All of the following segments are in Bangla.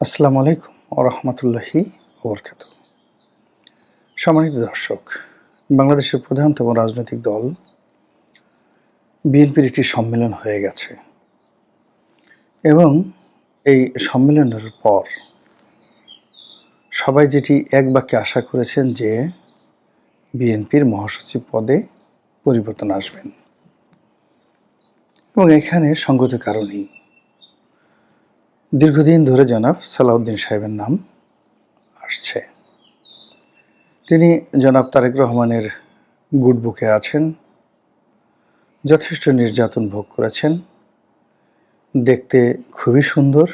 আসসালামু আলাইকুম ওয়া রাহমাতুল্লাহি ওয়া বারাকাতুহু। সম্মানিত দর্শক, বাংলাদেশের প্রধানতম রাজনৈতিক দল বিএনপির একটি সম্মেলন হয়ে গেছে এবং এই সম্মেলনের পর সবাই যেটি এক বাক্যে আশা করেছেন যে বিএনপির মহাসচিব পদে পরিবর্তন আসবেন এবং এখানে সঙ্গত কারণেই দীর্ঘদিন ধরে জনাব সালাউদ্দিন সাহেবের নাম আসছে। তিনি জনাব তারেক রহমানের গুড বুকে আছেন, যথেষ্ট নির্যাতন ভোগ করেছেন, দেখতে খুবই সুন্দর,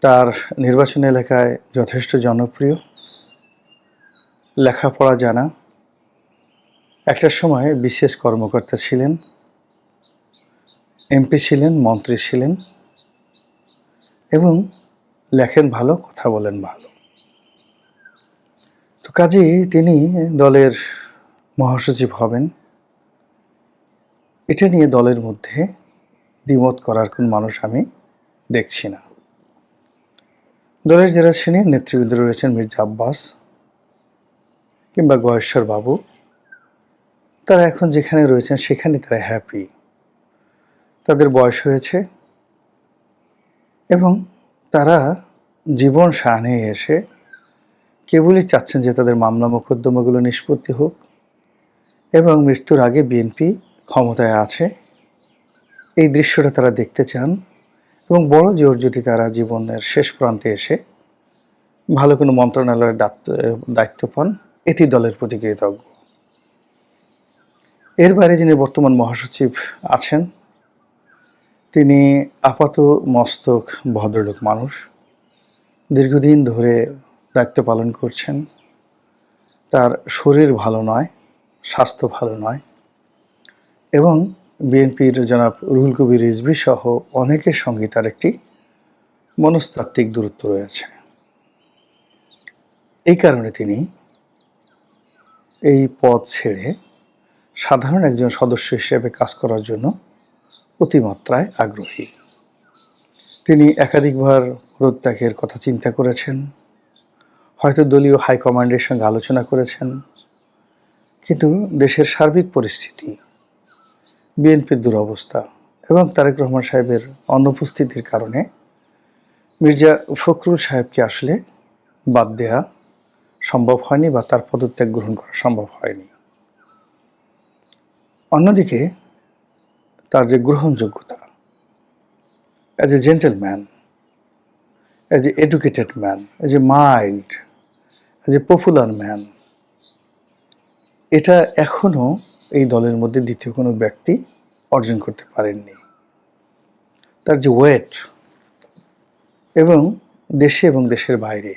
তার নির্বাচনী এলাকায় যথেষ্ট জনপ্রিয়, লেখাপড়া জানা, একটা সময় বিশেষ কর্মকর্তা ছিলেন, এমপি ছিলেন, মন্ত্রী ছিলেন এবং লেখেন ভালো, কথা বলেন ভালো। তো কাজেই তিনি দলের মহাসচিব হবেন, এটা নিয়ে দলের মধ্যে দ্বিমত করার কোন মানুষ আমি দেখছি না। দলের যারা সিনিয়র নেতৃবৃন্দ রয়েছেন, মির্জা আব্বাস কিংবা গয়েশ্বর বাবু, তারা এখন যেখানে রয়েছেন সেখানে তারা হ্যাপি। তাদের বয়স হয়েছে এবং তারা জীবন সানে এসে কেবলই চাচ্ছেন যে তাদের মামলা মোকদ্দমাগুলো নিষ্পত্তি হোক এবং মৃত্যুর আগে বিএনপি ক্ষমতায় আছে এই দৃশ্যটা তারা দেখতে চান এবং বড় জোর যদি তারা জীবনের শেষ প্রান্তে এসে ভালো কোনো মন্ত্রণালয়ের দায়িত্ব পান, এটি দলের প্রতি কৃতজ্ঞ। এর বাইরে যিনি বর্তমান মহাসচিব আছেন, তিনি আপাত মস্তক ভদ্রলোক মানুষ, দীর্ঘদিন ধরে দায়িত্ব পালন করছেন, তার শরীর ভালো নয়, স্বাস্থ্য ভালো নয় এবং বিএনপির জনাব রুহুল কবির রিজভী সহ অনেকের সঙ্গে তার একটি মনস্তাত্ত্বিক দূরত্ব রয়েছে। এই কারণে তিনি এই পদ ছেড়ে সাধারণ একজন সদস্য হিসেবে কাজ করার জন্য অতিমাত্রায় আগ্রহী। তিনি একাধিকবার পদত্যাগের কথা চিন্তা করেছেন, হয়তো দলীয় হাইকমান্ডের সঙ্গে আলোচনা করেছেন, কিন্তু দেশের সার্বিক পরিস্থিতি, বিএনপির দুরবস্থা এবং তারেক রহমান সাহেবের অনুপস্থিতির কারণে মির্জা ফখরুল সাহেবকে আসলে বাদ দেওয়া সম্ভব হয়নি বা তার পদত্যাগ গ্রহণ করা সম্ভব হয়নি। অন্যদিকে তার যে গ্রহণযোগ্যতা, as a gentleman, as a educated man, as a mild, as a popular man, এটা এখনও এই দলের মধ্যে দ্বিতীয় কোনো ব্যক্তি অর্জন করতে পারেননি। তার যে ওয়েট এবং দেশে এবং দেশের বাইরে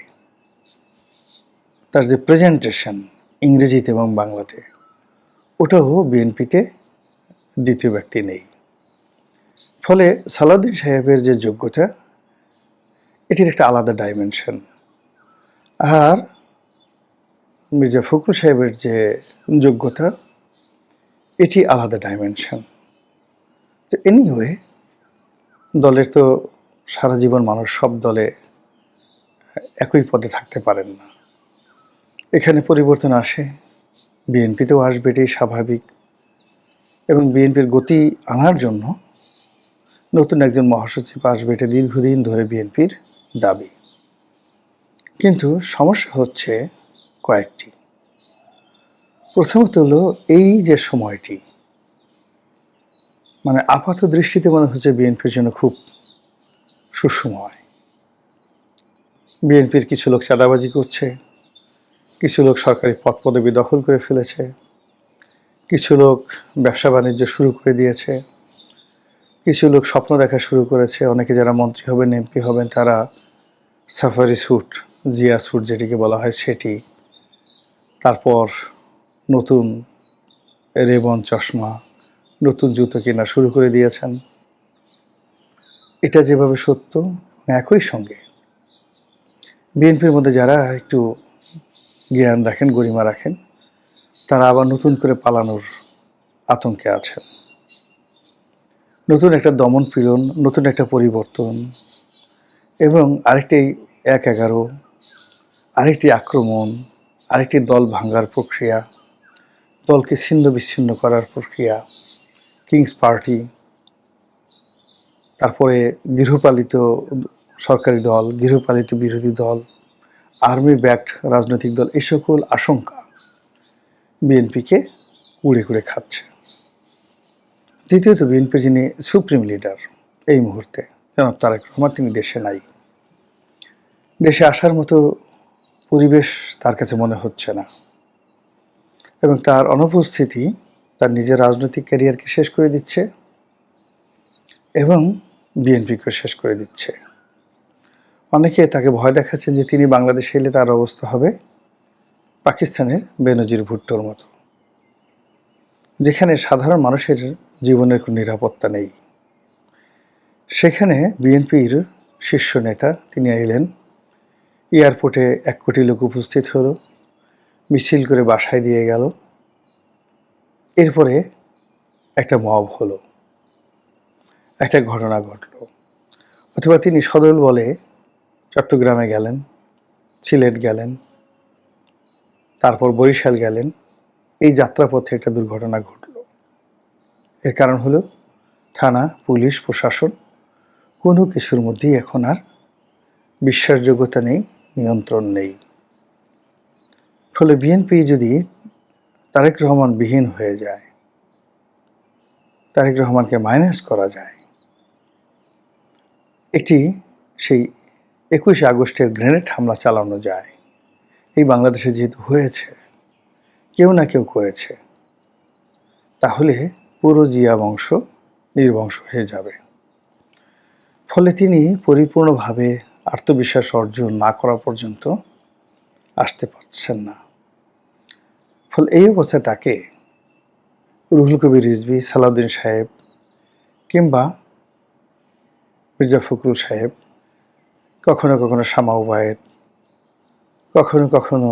তার যে প্রেজেন্টেশন ইংরেজিতে এবং বাংলাতে, ওটাও বিএনপিতে দ্বিতীয় ব্যক্তি নেই। ফলে সালাউদ্দিন সাহেবের যে যোগ্যতা, এটির একটা আলাদা ডাইমেনশন, আর মির্জা ফখরুল সাহেবের যে যোগ্যতা, এটি আলাদা ডাইমেনশন। তো এনিওয়ে, দলের তো সারা জীবন মানুষ সব দলে একই পদে থাকতে পারেন না, এখানে পরিবর্তন আসে, বিএনপিতেও আসবে, এটাই স্বাভাবিক এবং বিএনপির গতি আনার জন্য নতুন একজন মহাসচিব আসবে, এটা দীর্ঘদিন ধরে বিএনপির দাবি। কিন্তু সমস্যা হচ্ছে কয়েকটি। প্রথমত হলো এই যে সময়টি, মানে আপাত দৃষ্টিতে মনে হচ্ছে বিএনপির জন্য খুব সুসময়। বিএনপির কিছু লোক চাঁদাবাজি করছে, কিছু লোক সরকারি পদ পদবি দখল করে ফেলেছে, কিছু লোক ব্যবসা বাণিজ্য শুরু করে দিয়েছে, কিছু লোক স্বপ্ন দেখা শুরু করেছে, অনেকে যারা মন্ত্রী হবেন, এমপি হবেন, তারা সাফারি স্যুট, জিয়া স্যুট যেটিকে বলা হয় সেটি, তারপর নতুন রেবন চশমা, নতুন জুতো কেনা শুরু করে দিয়েছেন। এটা যেভাবে সত্য, একই সঙ্গে বিএনপির মধ্যে যারা একটু জ্ঞান রাখেন, গরিমা রাখেন, তারা আবার নতুন করে পালানোর আতঙ্কে আছেন। নতুন একটা দমন পীড়ন, নতুন একটা পরিবর্তন, এবং আরেকটি ১-১১, আরেকটি আক্রমণ, আরেকটি দল ভাঙার প্রক্রিয়া, দলকে ছিন্ন বিচ্ছিন্ন করার প্রক্রিয়া, কিংস পার্টি, তারপরে গৃহপালিত সরকারি দল, গৃহপালিত বিরোধী দল, আর্মি ব্যাকড রাজনৈতিক দল, এই সকল আশঙ্কা বিএনপিকে কুড়ে কুড়ে খাচ্ছে। দ্বিতীয়ত, বিএনপি যিনি সুপ্রিম লিডার এই মুহূর্তে, জনাব তারেক রহমান, তিনি দেশে নাই। দেশে আসার মতো পরিবেশ তার কাছে মনে হচ্ছে না, এবং তার অনুপস্থিতি তার নিজের রাজনৈতিক ক্যারিয়ারকে শেষ করে দিচ্ছে এবং বিএনপিকে শেষ করে দিচ্ছে। অনেকে তাকে ভয় দেখাচ্ছেন যে তিনি বাংলাদেশে এলে তার অবস্থা হবে পাকিস্তানের বেনজির ভুট্টোর মতো, যেখানে সাধারণ মানুষের জীবনের কোনো নিরাপত্তা নেই। সেখানে বিএনপির শীর্ষ নেতা তিনি এলেন, এয়ারপোর্টে ১ কোটি লোক উপস্থিত হলো, মিছিল করে বাসায় দিয়ে গেল, এরপরে একটা মব হলো, একটা ঘটনা ঘটলো। অথবা তিনি সদল বলে চট্টগ্রামে গেলেন, সিলেট গেলেন, তারপর বরিশাল গেলেন, এই যাত্রাপথে একটা দুর্ঘটনা ঘটল। এর কারণ হলো থানা, পুলিশ, প্রশাসন কোনো কিছুর মধ্যেই এখন আর বিশ্বাসযোগ্যতা নেই, নিয়ন্ত্রণ নেই। ফলে বিএনপি যদি তারেক রহমান বিহীন হয়ে যায়, তারেক রহমানকে মাইনাস করা যায়, এটি সেই ২১শে আগস্টের গ্রেনেড হামলা চালানো যায়, এই বাংলাদেশে যেহেতু হয়েছে, কেউ না কেউ করেছে, তাহলে পুরো জিয়া বংশ নির্বংশ হয়ে যাবে। ফলে তিনি পরিপূর্ণভাবে আত্মবিশ্বাস অর্জন না করা পর্যন্ত আসতে পারছেন না। ফলে এই অবস্থায় তাকে রুহুল কবির রিজভী, সালাউদ্দিন সাহেব কিংবা মির্জা ফখরুল সাহেব, কখনো কখনো শামা ওবায়েদ, কখনো কখনো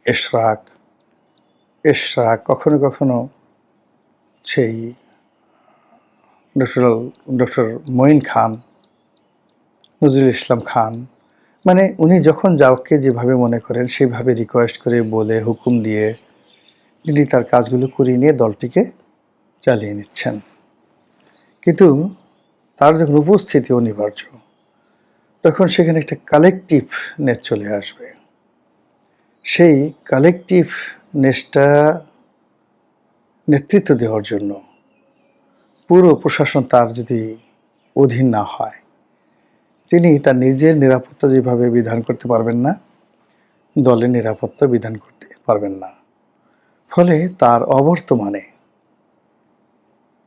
এশরাক, কখনো কখনো সেই ডক্টর মঈন খান, নজরুল ইসলাম খান, মানে উনি যখন যাওকে যেভাবে মনে করেন সেইভাবে রিকোয়েস্ট করে, বলে, হুকুম দিয়ে তিনি তার কাজগুলো করিয়ে নিয়ে দলটিকে চালিয়ে নিচ্ছেন। কিন্তু তার যখন উপস্থিতি অনিবার্য, তখন সেখানে একটা কালেকটিভনেস চলে আসবে। সেই কালেকটিভনেসটা নেতৃত্ব দেওয়ার জন্য পুরো প্রশাসন তার যদি অধীন না হয়, তিনি তার নিজের নিরাপত্তা যেভাবে বিধান করতে পারবেন না, দলের নিরাপত্তা বিধান করতে পারবেন না। ফলে তার অবর্তমানে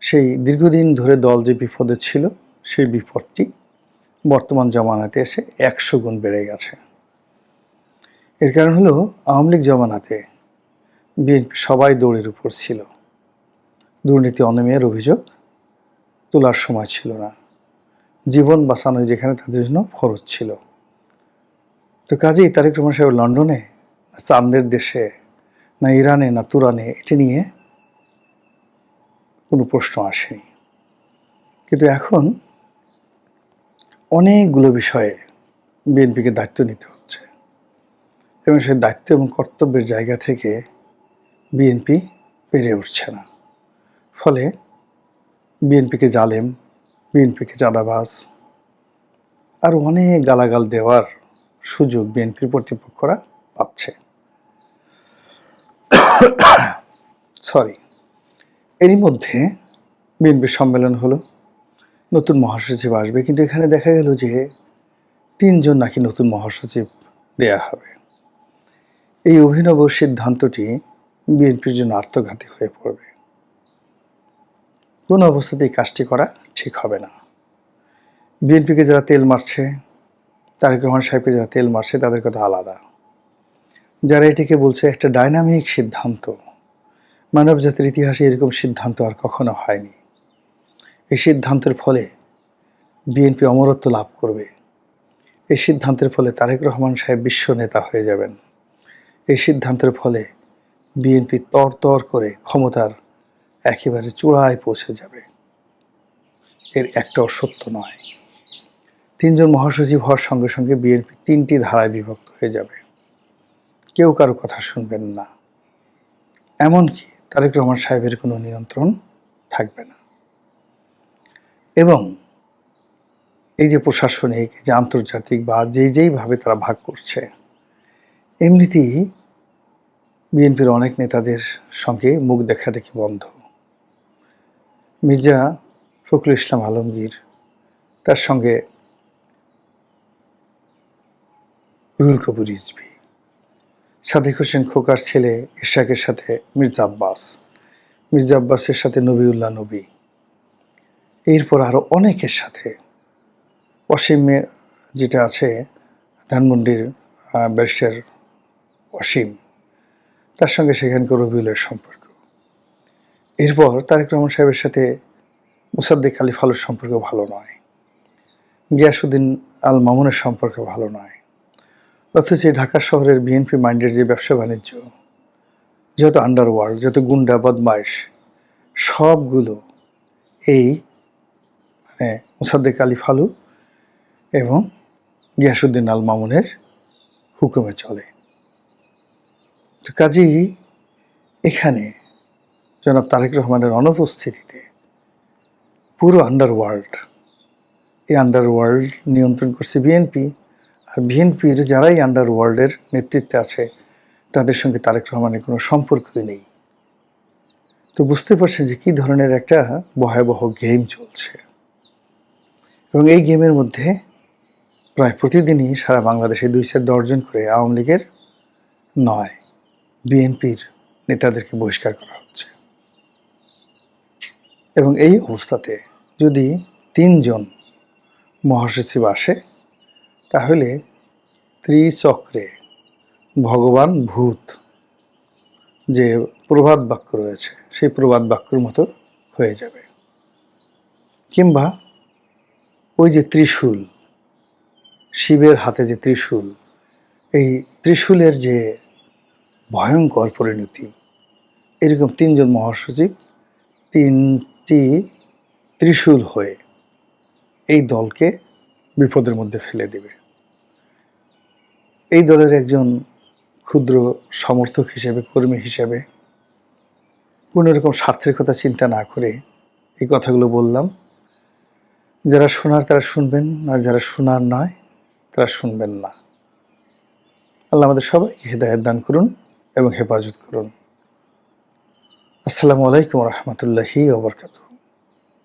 সেই দীর্ঘদিন ধরে দল যে বিপদে ছিল, সেই বিপদটি বর্তমান জমানাতে এসে ১০০ গুণ বেড়ে গেছে। এর কারণ হলো আওয়ামী লীগ জমানাতে বিএনপি সবাই দৌড়ের উপর ছিল, দুর্নীতি অনিয়মের অভিযোগ তোলার সময় ছিল না, জীবন বাঁচানো যেখানে তাদের জন্য ফরজ ছিল। তো কাজেই তারেক রহমান সাহেব লন্ডনে, চাঁদের দেশে, না ইরানে, না তুরানে, এটি নিয়ে কোনো প্রশ্ন আসেনি। কিন্তু এখন অনেকগুলো বিষয়ে বিএনপিকে দায়িত্ব নিতে হচ্ছে, এবং সেই দায়িত্ব এবং কর্তব্যের জায়গা থেকে বিএনপি পেরে উঠছে না। ফলে বিএনপিকে জালেম, বিএনপিকে চাঁদাবাজ, আর অনেক গালাগাল দেওয়ার সুযোগ বিএনপির কর্তৃপক্ষরা পাচ্ছে। এরই মধ্যে বিএনপির সম্মেলন হলো, নতুন মহাসচিব আসবে, কিন্তু এখানে দেখা গেল যে ৩ জন নাকি নতুন মহাসচিব দেয়া হবে। এই অভিনব সিদ্ধান্তটি বিএনপির জন্য আত্মঘাতী হয়ে পড়বে। কোন অবস্থাতেই কাজটি করা ঠিক হবে না। বিএনপিকে যারা তেল মারছে, তারেক রহমান সাহেবকে যারা তেল মারছে, তাদের কথা আলাদা। যারা এটিকে বলছে একটা ডাইনামিক সিদ্ধান্ত, মানব জাতির ইতিহাসে এরকম সিদ্ধান্ত আর কখনো হয়নি, এই সিদ্ধান্তের ফলে বিএনপি অমরত্ব লাভ করবে, এই সিদ্ধান্তের ফলে তারেক রহমান সাহেব বিশ্ব নেতা হয়ে যাবেন, এই সিদ্ধান্তের ফলে বিএনপি তর করে ক্ষমতার একেবারে চূড়ায় পৌঁছে যাবে, এর একটাও সত্য নয়। তিনজন মহাসচিব হওয়ার সঙ্গে সঙ্গে বিএনপি 3টি ধারায় বিভক্ত হয়ে যাবে। কেউ কারো কথা শুনবেন না, এমনকি তারেক রহমান সাহেবের কোনো নিয়ন্ত্রণ থাকবে না। এবং এই যে প্রশাসনিক, যে আন্তর্জাতিক বা যেইভাবে তারা ভাগ করছে, এমনিতেই বিএনপির অনেক নেতাদের সঙ্গে মুখ দেখাদেখি বন্ধ। মির্জা ফখরুল ইসলাম আলমগীর, তার সঙ্গে রুহুল কবির রিজভী, সাদেক হোসেন খোকার ছেলে ইশাকের সাথে মির্জা আব্বাসের সাথে নবিউল্লাহ নবী, এরপর আরও অনেকের সাথে, অসীমে যেটা আছে ধানমন্ডির ব্যারিস্টার অসীম, তার সঙ্গে সেখানকার রবিউলের সম্পর্ক। এরপর তারেক রহমান সাহেবের সাথে মোসাদ্দেক আলী ফালুর সম্পর্ক ভালো নয়, গিয়াসউদ্দিন আল মামুনের সম্পর্ক ভালো নয়। অথচ ঢাকা শহরের বিএনপি মাইন্ডের যে ব্যবসা বাণিজ্য, যত আন্ডারওয়ার্ল্ড, যত গুন্ডা বদমাইশ, সবগুলো এই মোসাদ্দেক আলী ফালু এবং গিয়াসউদ্দিন আল মামুনের হুকুমে চলে। তো কাজেই এখানে জনাব তারেক রহমানের অনুপস্থিতিতে পুরো এই আন্ডারওয়ার্ল্ড নিয়ন্ত্রণ করছে বিএনপি। আর বিএনপির যারাই আন্ডারওয়ার্ল্ডের নেতৃত্বে আছে, তাদের সঙ্গে তারেক রহমানের কোনো সম্পর্কই নেই। তো বুঝতে পারছেন যে কী ধরনের একটা ভয়াবহ গেম চলছে। এবং এই গেমের মধ্যে প্রায় প্রতিদিনই সারা বাংলাদেশে 2-10 জন করে আওয়ামী লীগের নয়, বিএনপির নেতাদেরকে বহিষ্কার করা হচ্ছে। এবং এই অবস্থাতে যদি 3 জন মহাসচিব আসে, তাহলে ত্রিচক্রে ভগবান ভূত যে প্রবাদ বাক্য রয়েছে, সেই প্রবাদ বাক্যের মতো হয়ে যাবে। কিংবা ওই যে ত্রিশূল, শিবের হাতে যে ত্রিশূল, এই ত্রিশূলের যে ভয়ঙ্কর পরিণতি, এরকম 3 জন মহাসচিব 3টি ত্রিশূল হয়ে এই দলকে বিপদের মধ্যে ফেলে দেবে। এই দলের একজন ক্ষুদ্র সমর্থক হিসেবে, কর্মী হিসেবে, কোনো রকম স্বার্থের কথা চিন্তা না করে এই কথাগুলো বললাম। যারা শোনার তারা শুনবেন, আর যারা শোনার নয় তারা শুনবেন না। আল্লাহ আমাদের সবাইকে হেদায়েত দান করুন এবং হেফাজত করুন। আসসালামু আলাইকুম ওয়া রাহমাতুল্লাহি ওয়া বারাকাতুহু।